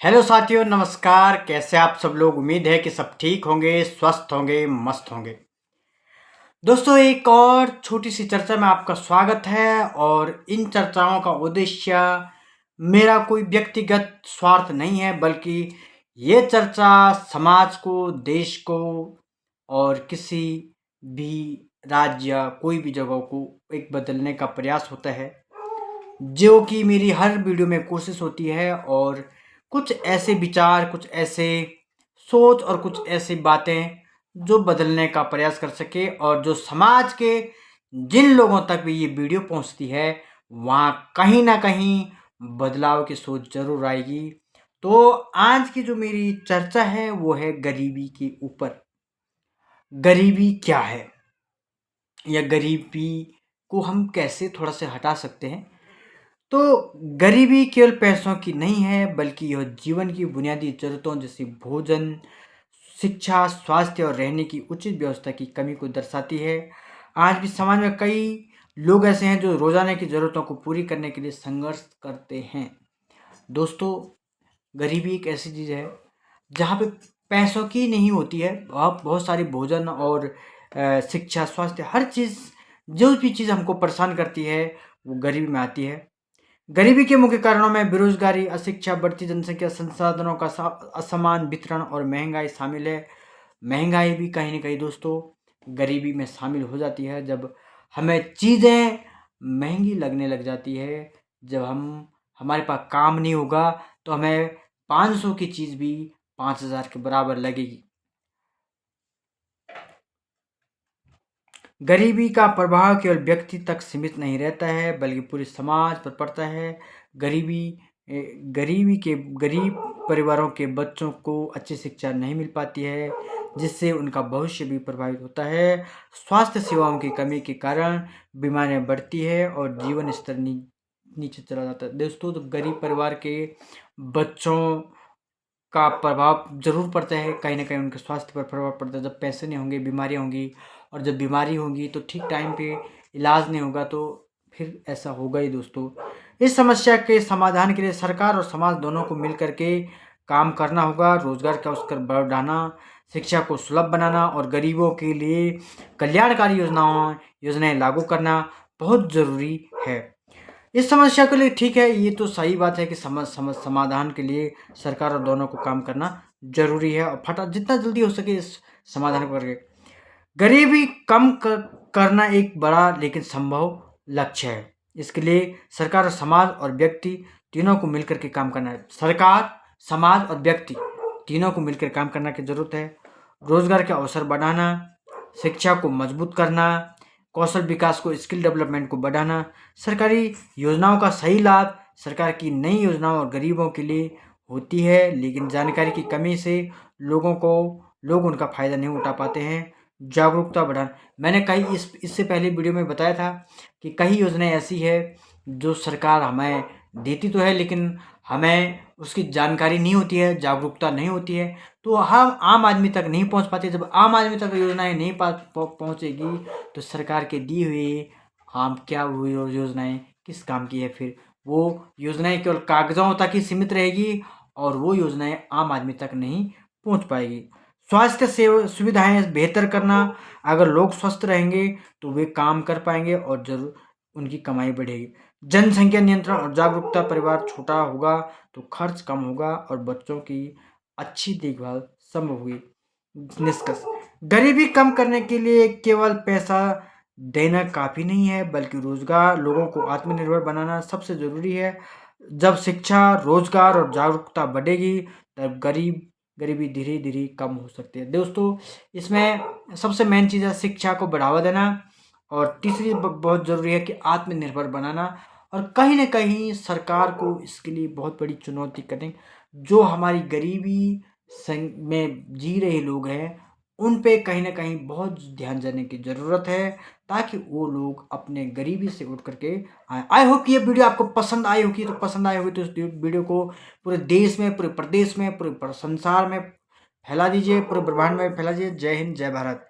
Hello साथियों, नमस्कार। कैसे आप सब लोग? उम्मीद है कि सब ठीक होंगे, स्वस्थ होंगे, मस्त होंगे। दोस्तों, एक और छोटी सी चर्चा में आपका स्वागत है। और इन चर्चाओं का उद्देश्य मेरा कोई व्यक्तिगत स्वार्थ नहीं है, बल्कि ये चर्चा समाज को, देश को और किसी भी राज्य, कोई भी जगह को एक बदलने का प्रयास होता है, जो कि मेरी हर वीडियो में कोशिश होती है। और कुछ ऐसे विचार, कुछ ऐसे सोच और कुछ ऐसी बातें जो बदलने का प्रयास कर सके, और जो समाज के जिन लोगों तक भी ये वीडियो पहुंचती है, वहाँ कहीं ना कहीं बदलाव की सोच जरूर आएगी। तो आज की जो मेरी चर्चा है वो है गरीबी के ऊपर। गरीबी क्या है, या गरीबी को हम कैसे थोड़ा सा हटा सकते हैं। तो गरीबी केवल पैसों की नहीं है, बल्कि यह जीवन की बुनियादी ज़रूरतों जैसे भोजन, शिक्षा, स्वास्थ्य और रहने की उचित व्यवस्था की कमी को दर्शाती है। आज भी समाज में कई लोग ऐसे हैं जो रोज़ाना की ज़रूरतों को पूरी करने के लिए संघर्ष करते हैं। दोस्तों, गरीबी एक ऐसी चीज़ है जहाँ पे पैसों की नहीं होती है, आप बहुत सारी भोजन और शिक्षा, स्वास्थ्य, हर चीज़, जो भी चीज़ हमको परेशान करती है वो गरीबी में आती है। गरीबी के मुख्य कारणों में बेरोजगारी, अशिक्षा, बढ़ती जनसंख्या, संसाधनों का असमान वितरण और महंगाई शामिल है। महंगाई भी कहीं न कहीं दोस्तों गरीबी में शामिल हो जाती है, जब हमें चीज़ें महंगी लगने लग जाती है। जब हमारे पास काम नहीं होगा तो हमें 500 की चीज़ भी 5000 के बराबर लगेगी। गरीबी का प्रभाव केवल व्यक्ति तक सीमित नहीं रहता है, बल्कि पूरे समाज पर पड़ता है। गरीबी गरीबी के गरीब परिवारों के बच्चों को अच्छी शिक्षा नहीं मिल पाती है, जिससे उनका भविष्य भी प्रभावित होता है। स्वास्थ्य सेवाओं की कमी के कारण बीमारियां बढ़ती है और जीवन स्तर नीचे चला जाता है। दोस्तों, तो गरीब परिवार के बच्चों का प्रभाव ज़रूर पड़ता है, कहीं न कहीं उनके स्वास्थ्य पर प्रभाव पड़ता है। जब पैसे नहीं होंगे, बीमारियाँ होंगी, और जब बीमारी होगी तो ठीक टाइम पे इलाज नहीं होगा, तो फिर ऐसा होगा ही दोस्तों। इस समस्या के समाधान के लिए सरकार और समाज दोनों को मिल कर के काम करना होगा। रोज़गार का अवसर बढ़ाना, शिक्षा को सुलभ बनाना और गरीबों के लिए कल्याणकारी योजनाएँ लागू करना बहुत ज़रूरी है। इस समस्या के लिए ठीक है, ये तो सही बात है कि समाधान के लिए सरकार और दोनों को काम करना ज़रूरी है, और जितना जल्दी हो सके इस समाधान को करके गरीबी कम करना एक बड़ा लेकिन संभव लक्ष्य है। इसके लिए सरकार और समाज और व्यक्ति तीनों को मिलकर के काम करना है। सरकार, समाज और व्यक्ति तीनों को मिलकर काम करना की ज़रूरत है। रोज़गार के अवसर बढ़ाना, शिक्षा को मजबूत करना, कौशल विकास को, स्किल डेवलपमेंट को बढ़ाना, सरकारी योजनाओं का सही लाभ। सरकार की नई योजनाओं और गरीबों के लिए होती है, लेकिन जानकारी की कमी से लोग उनका फ़ायदा नहीं उठा पाते हैं। जागरूकता बढ़ाना, मैंने कई इससे पहले वीडियो में बताया था कि कई योजनाएं ऐसी है जो सरकार हमें देती तो है, लेकिन हमें उसकी जानकारी नहीं होती है, जागरूकता नहीं होती है, तो हम आम आदमी तक नहीं पहुंच पाती। जब आम आदमी तक योजनाएं नहीं पहुंचेगी तो सरकार के दी हुई क्या वो योजनाएं किस काम की है? फिर वो योजनाएं केवल कागजों तक ही सीमित रहेगी, और वो योजनाएं आम आदमी तक नहीं पहुंच पाएगी। स्वास्थ्य सेवा सुविधाएं बेहतर करना, अगर लोग स्वस्थ रहेंगे तो वे काम कर पाएंगे और जरूर उनकी कमाई बढ़ेगी। जनसंख्या नियंत्रण और जागरूकता, परिवार छोटा होगा तो खर्च कम होगा और बच्चों की अच्छी देखभाल संभव होगी। निष्कर्ष, गरीबी कम करने के लिए केवल पैसा देना काफ़ी नहीं है, बल्कि रोजगार, लोगों को आत्मनिर्भर बनाना सबसे ज़रूरी है। जब शिक्षा, रोजगार और जागरूकता बढ़ेगी, तब गरीबी धीरे धीरे कम हो सकती है। दोस्तों, इसमें सबसे मेन चीज़ है शिक्षा को बढ़ावा देना, और तीसरी बहुत ज़रूरी है कि आत्मनिर्भर बनाना। और कहीं ना कहीं सरकार को इसके लिए बहुत बड़ी चुनौती करनी, जो हमारी गरीबी में जी रहे लोग हैं उन पे कहीं ना कहीं बहुत ध्यान देने की ज़रूरत है, ताकि वो लोग अपने गरीबी से उठ करके आए। आई होप कि ये वीडियो आपको पसंद आई होगी। तो पसंद आई होगी तो इस वीडियो को पूरे देश में, पूरे प्रदेश में, पूरे संसार में फैला दीजिए, पूरे ब्रह्मांड में फैला दीजिए। जय हिंद, जय भारत।